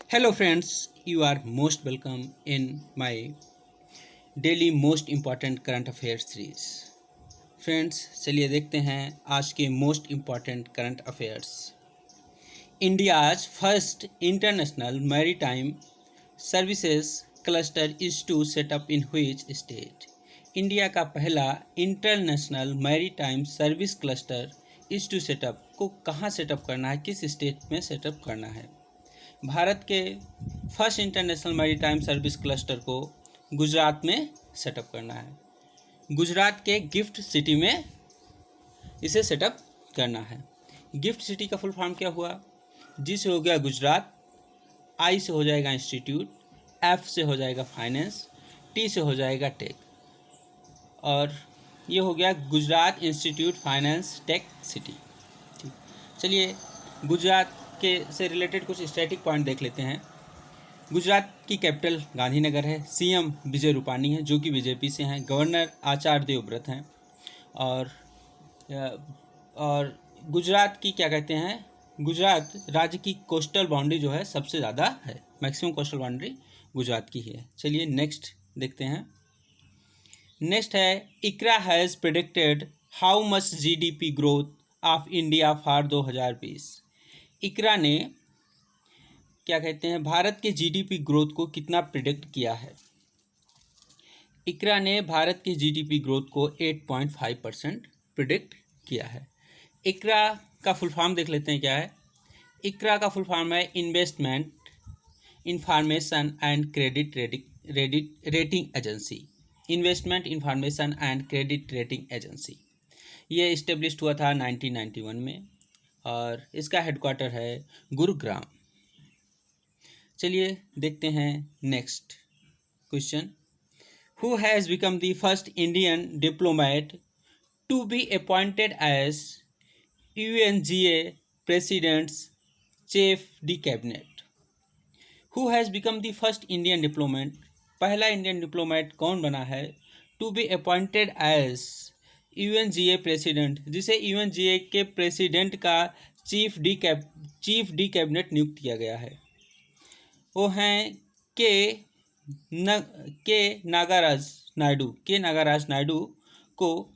Hello friends, you are most welcome in my daily most important current affairs series. Friends चलिए देखते हैं आज के most important current affairs. India's first international maritime services cluster is to set up in which state. India का पहला international maritime service cluster is to set up को कहाँ setup करना है, किस स्टेट में सेटअप करना है। भारत के first international maritime service cluster को गुजरात में सेटअप करना है। गुजरात के गिफ्ट सिटी में इसे सेटअप करना है। गिफ्ट सिटी का फुल फॉर्म क्या हुआ? जी से हो गया गुजरात, आई से हो जाएगा इंस्टीट्यूट, एफ से हो जाएगा फाइनेंस, टी से हो जाएगा टेक, और ये हो गया Gujarat institute finance tech city. ठीक, चलिए गुजरात के से रिलेटेड कुछ स्टैटिक पॉइंट देख लेते हैं। गुजरात की कैपिटल गांधीनगर है। सीएम विजय रूपानी हैं जो कि बीजेपी से हैं। गवर्नर आचार्य देवव्रत हैं। और गुजरात की क्या कहते हैं, गुजरात राज्य की कोस्टल बाउंड्री जो है सबसे ज़्यादा है, मैक्सिमम कोस्टल बाउंड्री गुजरात की ही है। चलिए नेक्स्ट देखते हैं। नेक्स्ट है Iqra has predicted how much GDP growth of India for 2020। Iqra ने क्या कहते हैं भारत के जीडीपी ग्रोथ को कितना प्रिडिक्ट किया है। इक्रा ने भारत के जीडीपी ग्रोथ को 8.5% प्रिडिक्ट किया है। इक्रा का फुल फॉर्म देख लेते हैं क्या है। इक्रा का फुल फॉर्म है investment information and credit rating agency. Investment information and credit rating agency. ये इस्टेब्लिश्ड हुआ था 1991 में और इसका हेडक्वार्टर है गुरुग्राम। चलिए देखते हैं next question. Who has become the first Indian diplomat to be appointed as UNGA president's chief de cabinet. Who has become the first Indian diplomat, पहला इंडियन डिप्लोमेट कौन बना है to be appointed as UNGA president, जिसे UNGA के president का chief de cabinet नियुक्त किया गया है। वो हैं के नागराज नायडू को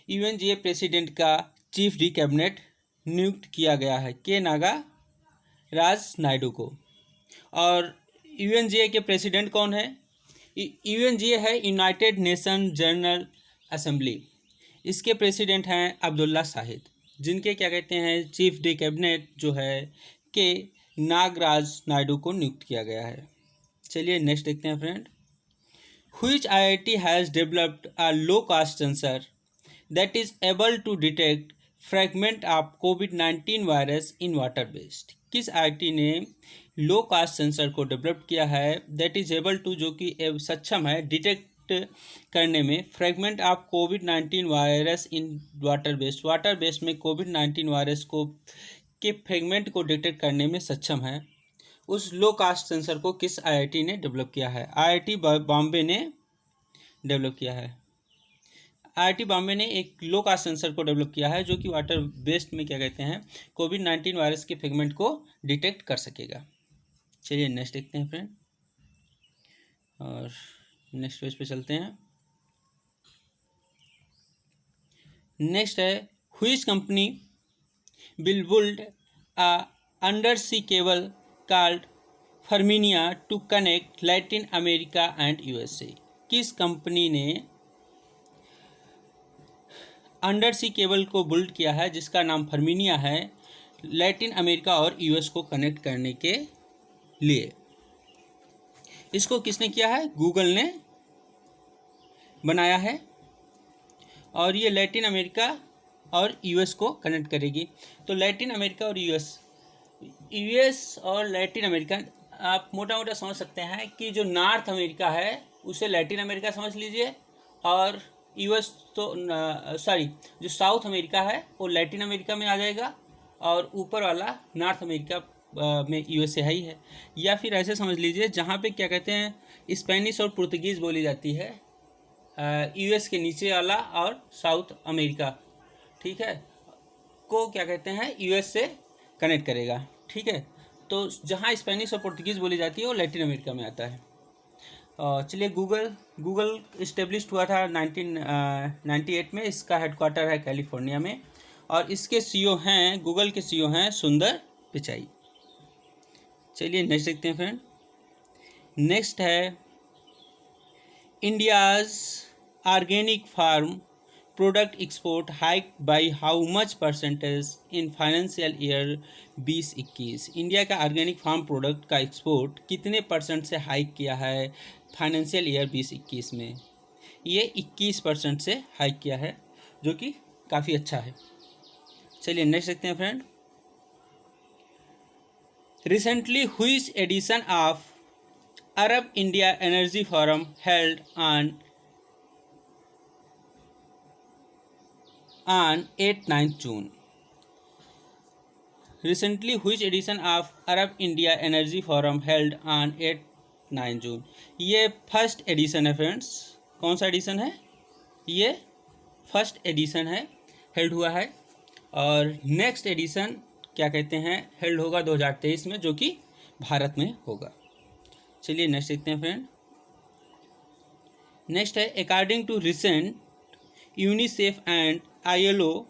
UNGA प्रेसिडेंट का चीफ डी कैबिनेट नियुक्त किया गया है, के नागराज नायडू को। और UNGA के प्रेसिडेंट कौन है? UNGA है यूनाइटेड नेशन जनरल असेंबली। इसके प्रेसिडेंट हैं अब्दुल्ला शाहिद, जिनके क्या कहते हैं चीफ डी कैबिनेट जो है के नागराज नायडू को नियुक्त किया गया है। चलिए नेक्स्ट देखते हैं friend. Which IIT has developed a low cost sensor that is able to detect fragment of COVID-19 virus in water based. किस IIT ने लो कास्ट सेंसर को डेवलप किया है दैट इज एबल टू, जो कि सक्षम है डिटेक्ट करने में fragment of COVID-19 virus in water based में COVID-19 वायरस को के फ्रैगमेंट को डिटेक्ट करने में सक्षम है। उस लो कास्ट सेंसर को किस IIT ने डेवलप किया है? IIT बॉम्बे ने डेवलप किया है। IIT बॉम्बे ने एक लो कास्ट सेंसर को डेवलप किया है जो कि वाटर बेस्ड में क्या कहते हैं COVID-19 वायरस के फ्रैगमेंट को डिटेक्ट कर सकेगा। चलिए नेक्स्ट देखते हैं फ्रेंड, और नेक्स्ट पेज पे चलते हैं। नेक्स्ट है which company will build a undersea cable called Ferminia to connect Latin America and USA। किस कंपनी ने अंडर सी केबल को बिल्ड किया है जिसका नाम फर्मिनिया है, लैटिन अमेरिका और US को कनेक्ट करने के लिए? इसको किसने किया है? गूगल ने बनाया है, और ये लैटिन अमेरिका और US को कनेक्ट करेगी। तो लैटिन अमेरिका और US और लैटिन अमेरिका, आप मोटा मोटा समझ सकते हैं कि जो नॉर्थ अमेरिका है उसे लैटिन अमेरिका समझ लीजिए, और US तो जो साउथ अमेरिका है वो लैटिन अमेरिका में आ जाएगा, और ऊपर वाला नॉर्थ अमेरिका में USA ही है। या फिर ऐसे समझ लीजिए जहाँ पे क्या कहते हैं स्पेनिश और पुर्तगीज़ बोली जाती है, US के नीचे वाला और साउथ अमेरिका, ठीक है, को क्या कहते हैं US से कनेक्ट करेगा। ठीक है, तो जहाँ स्पेनिश और पुर्तगीज़ बोली जाती है वो लैटिन अमेरिका में आता है। चलिए, गूगल इस्टेब्लिश्ड हुआ था 1998 में। इसका हेडक्वार्टर है कैलिफोर्निया में और इसके सीईओ हैं, गूगल के सीईओ हैं सुंदर पिचाई। चलिए नेक्स्ट देखते हैं फ्रेंड। नेक्स्ट है India's organic farm product export hike by how much percentage in financial year 2021। India का ऑर्गेनिक फार्म प्रोडक्ट का एक्सपोर्ट कितने परसेंट से हाइक किया है फाइनेंशियल ईयर 2021 में? ये 21% से हाइक किया है, जो कि काफ़ी अच्छा है। चलिए नेक्स्ट देखते हैं friend. Recently which edition of Arab India energy forum held on 8-9 June. Recently, which edition of Arab India Energy Forum held on 8-9 June? ये फर्स्ट एडिशन है फ्रेंड्स। कौन सा एडिशन है? ये फर्स्ट एडिशन है, हेल्ड हुआ है। और नेक्स्ट एडिशन क्या कहते हैं, हेल्ड होगा 2023 में, जो कि भारत में होगा। चलिए नेक्स्ट देखते हैं फ्रेंड। नेक्स्ट है according to recent UNICEF and ILO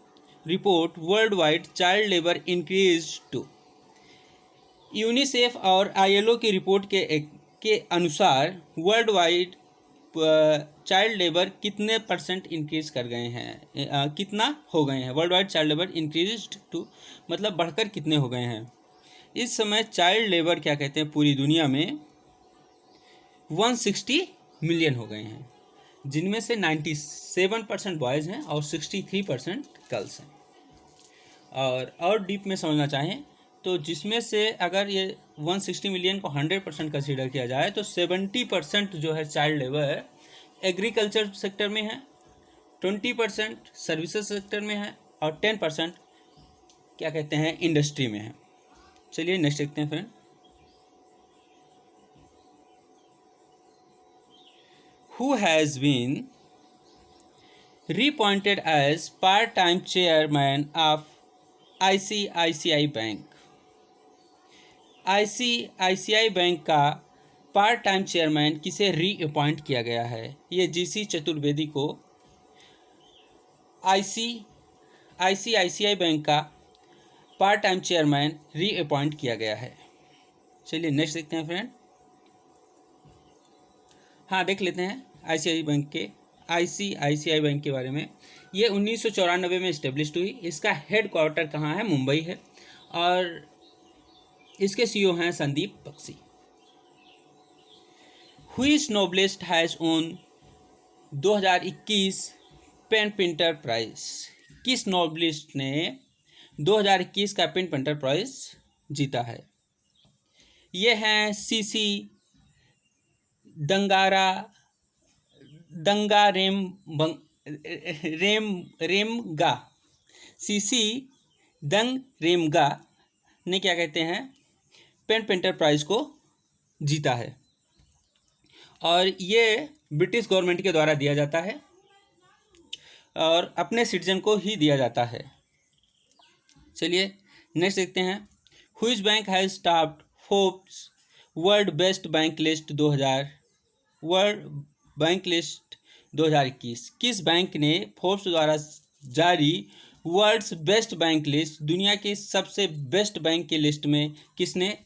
report world wide child labour increase to. UNICEF और ILO की रिपोर्ट के अनुसार वर्ल्ड वाइड चाइल्ड लेबर कितने परसेंट इंक्रीज कर गए हैं, कितना हो गए हैं? World wide child labour increase to मतलब बढ़कर कितने हो गए हैं? इस समय चाइल्ड लेबर क्या कहते हैं, पूरी दुनिया में 160 मिलियन हो गए हैं, जिनमें से 97% बॉयज़ हैं और 63% गर्ल्स हैं। और डीप में समझना चाहें तो जिसमें से अगर ये 160 मिलियन को 100% कंसीडर किया जाए तो 70% जो है चाइल्ड लेबर एग्रीकल्चर सेक्टर में है, 20% सर्विसेज सेक्टर में है और 10% क्या कहते हैं, इंडस्ट्री में है। चलिए नेक्स्ट देखते हैं friend. Who has been reappointed as part-time chairman of ICICI Bank? ICICI bank का पार्ट टाइम चेयरमैन किसे रीअपॉइंट किया गया है? ये GC चतुर्वेदी को ICICI बैंक का पार्ट टाइम चेयरमैन रीअपॉइंट किया गया है। चलिए नेक्स्ट देखते हैं फ्रेंड। हाँ, देख लेते हैं ICICI बैंक के बारे में। ये 1994 में इस्टेब्लिश्ड हुई। इसका हेड क्वार्टर कहाँ है? मुंबई है और इसके सीईओ हैं Sandeep Bakhshi. Which Nobelist has won 2021 PEN Pinter prize? किस नोबलिस्ट ने 2021 का पेन पेंटर प्राइज जीता है? ये हैं CC रेमगा। CC रेमगा ने क्या कहते हैं, पेन पेंटर प्राइज को जीता है और ये ब्रिटिश गवर्नमेंट के द्वारा दिया जाता है और अपने सिटीजन को ही दिया जाता है। चलिए नेक्स्ट देखते हैं। Which bank has topped Forbes world best bank list 2021? किस बैंक ने फोर्ब्स द्वारा जारी वर्ल्ड्स बेस्ट बैंक लिस्ट, दुनिया के सबसे बेस्ट बैंक की लिस्ट में किसने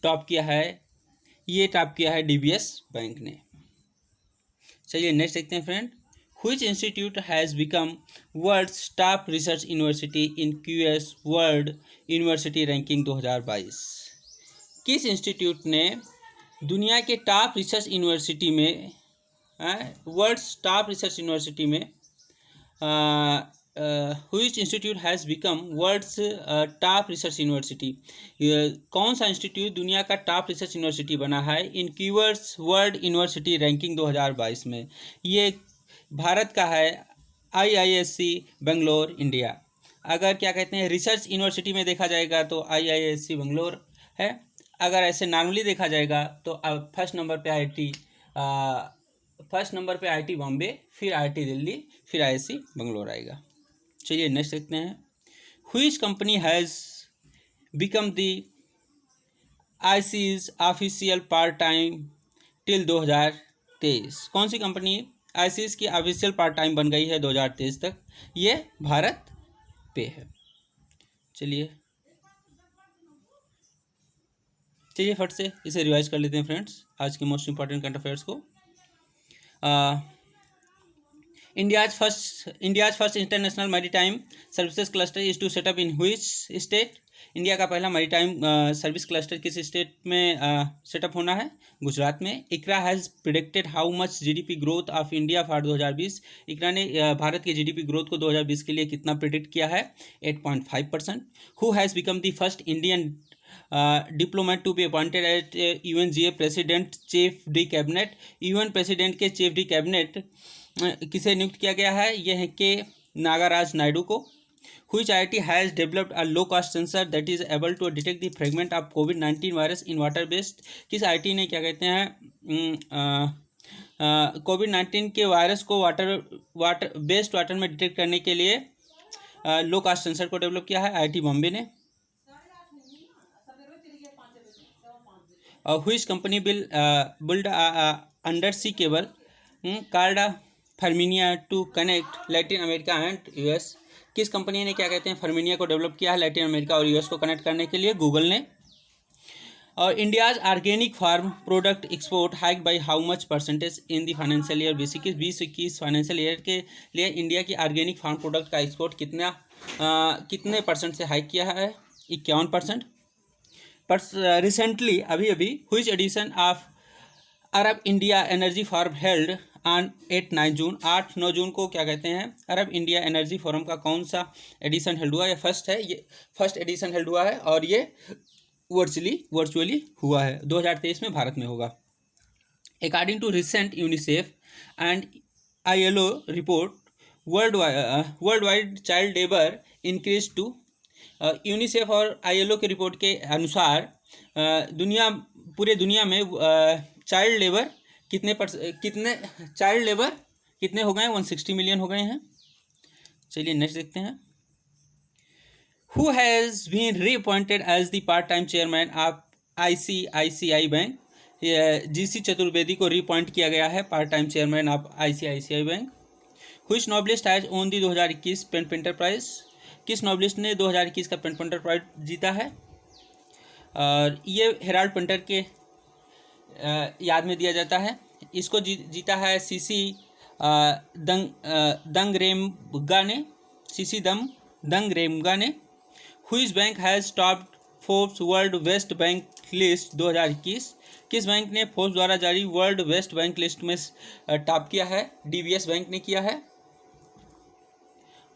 टॉप किया है? ये टॉप किया है DBS बैंक ने। चलिए नेक्स्ट देखते हैं friend. Which institute has become world's top research university in QS world university ranking 2022? किस इंस्टीट्यूट ने दुनिया के टॉप रिसर्च यूनिवर्सिटी में, वर्ल्ड्स टॉप रिसर्च यूनिवर्सिटी में, which institute has become world's top research university? कौन सा इंस्टीट्यूट दुनिया का टॉप रिसर्च यूनिवर्सिटी बना है इन क्यूएस वर्ल्ड यूनिवर्सिटी रैंकिंग 2022 में? ये भारत का है IISc बेंगलोर, इंडिया। अगर क्या कहते हैं रिसर्च यूनिवर्सिटी में देखा जाएगा तो IISc बेंगलोर है। अगर ऐसे नॉर्मली देखा जाएगा तो फर्स्ट नंबर पे IIT बॉम्बे, फिर IIT दिल्ली, फिर IISc बेंगलोर आएगा। चलिए नेक्स्ट देखते हैं। Which company has become the ICs official part time till 2023? कौन सी कंपनी आईसीज की ऑफिशियल पार्ट टाइम बन गई है 2023 तक? ये भारत पे है। चलिए फट से इसे रिवाइज कर लेते हैं फ्रेंड्स, आज के मोस्ट इंपॉर्टेंट करंट अफेयर्स को। India's first international maritime services cluster is to set up in which state? India का पहला मैरीटाइम सर्विस क्लस्टर किस स्टेट में सेटअप होना है? गुजरात में। ICRA has predicted how much GDP growth of India for 2020? ICRA ने भारत के जीडीपी ग्रोथ को 2020 के लिए कितना प्रिडिक्ट किया है? 8.5%। Who has become the first Indian diplomat to be appointed at UNGA president chief de cabinet? UN president के चीफ डी कैबिनेट किसे नियुक्त किया गया है? यह है के नागाराज नायडू को। Which IIT has developed a low cost sensor that is able to detect the fragment of COVID-19 virus in water based? किस IIT ने क्या कहते हैं कोविड-19 के वायरस को वाटर में डिटेक्ट करने के लिए लो कास्ट सेंसर को डेवलप किया है? IIT बॉम्बे ने। Which company will build a undersea cable called Firmina to connect Latin America and US? किस कंपनी ने क्या कहते हैं फर्मिनिया को डेवलप किया है लैटिन अमेरिका और यूएस को कनेक्ट करने के लिए? गूगल ने। और India's organic farm product export hike by how much percentage in the financial year 2021 financial year के लिए इंडिया की ऑर्गेनिक फार्म प्रोडक्ट का एक्सपोर्ट कितने परसेंट से हाइक किया है? 51%। पर रिसेंटली अभी which edition of Arab India energy forum held on 8-9 June? 8-9 जून को क्या कहते हैं अरब इंडिया एनर्जी फोरम का कौन सा एडिशन हेल्ड हुआ? ये फर्स्ट है, ये फर्स्ट एडिशन हेल्ड हुआ है और ये वर्चुअली हुआ है। 2023 में भारत में होगा। According to recent UNICEF and ILO report world wide child labour increase to? UNICEF और ILO की रिपोर्ट के अनुसार पूरे दुनिया में चाइल्ड लेबर कितने चाइल्ड लेबर कितने हो गए हैं? 160 मिलियन हो गए हैं। चलिए नेक्स्ट देखते हैं। Who has been reappointed as the part time chairman of ICICI bank? GC Chaturvedi को रीअपॉइंट किया गया है part time chairman of ICICI bank. Which Nobelist has won the 2021 PEN Pinter prize? किस नोबलिस्ट ने 2021 का पेन पेंटर प्राइज जीता है? और ये हेराल्ड पेंटर के याद में दिया जाता है। इसको जीता है CC दंगरेमगा ने। CC दंगरेमगा ने। Which bank has topped Forbes world best bank list 2021? किस बैंक ने फोर्ब्स द्वारा जारी वर्ल्ड बेस्ट बैंक लिस्ट में टॉप किया है? DBS बैंक ने किया है।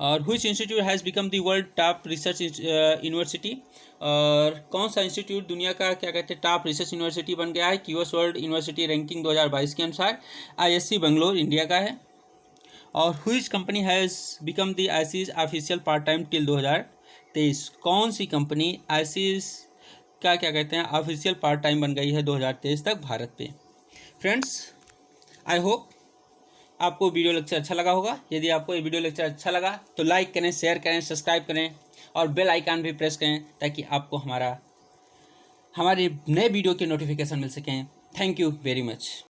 और which institute has become the world top research university? और कौन सा इंस्टीट्यूट दुनिया का क्या कहते हैं टॉप रिसर्च यूनिवर्सिटी बन गया है? QS वर्ल्ड यूनिवर्सिटी रैंकिंग 2022 के अनुसार ISC बेंगलोर इंडिया का है। और which company has become the IC's official part time till 2023? कौन सी कंपनी IC's का क्या कहते हैं ऑफिशियल पार्ट टाइम बन गई है 2023 तक भारत पे? फ्रेंड्स आई होप आपको वीडियो लेक्चर अच्छा लगा होगा। यदि आपको ये वीडियो लेक्चर अच्छा लगा तो लाइक करें, शेयर करें, सब्सक्राइब करें और बेल आइकन भी प्रेस करें ताकि आपको हमारे नए वीडियो के नोटिफिकेशन मिल सकें। Thank you very much.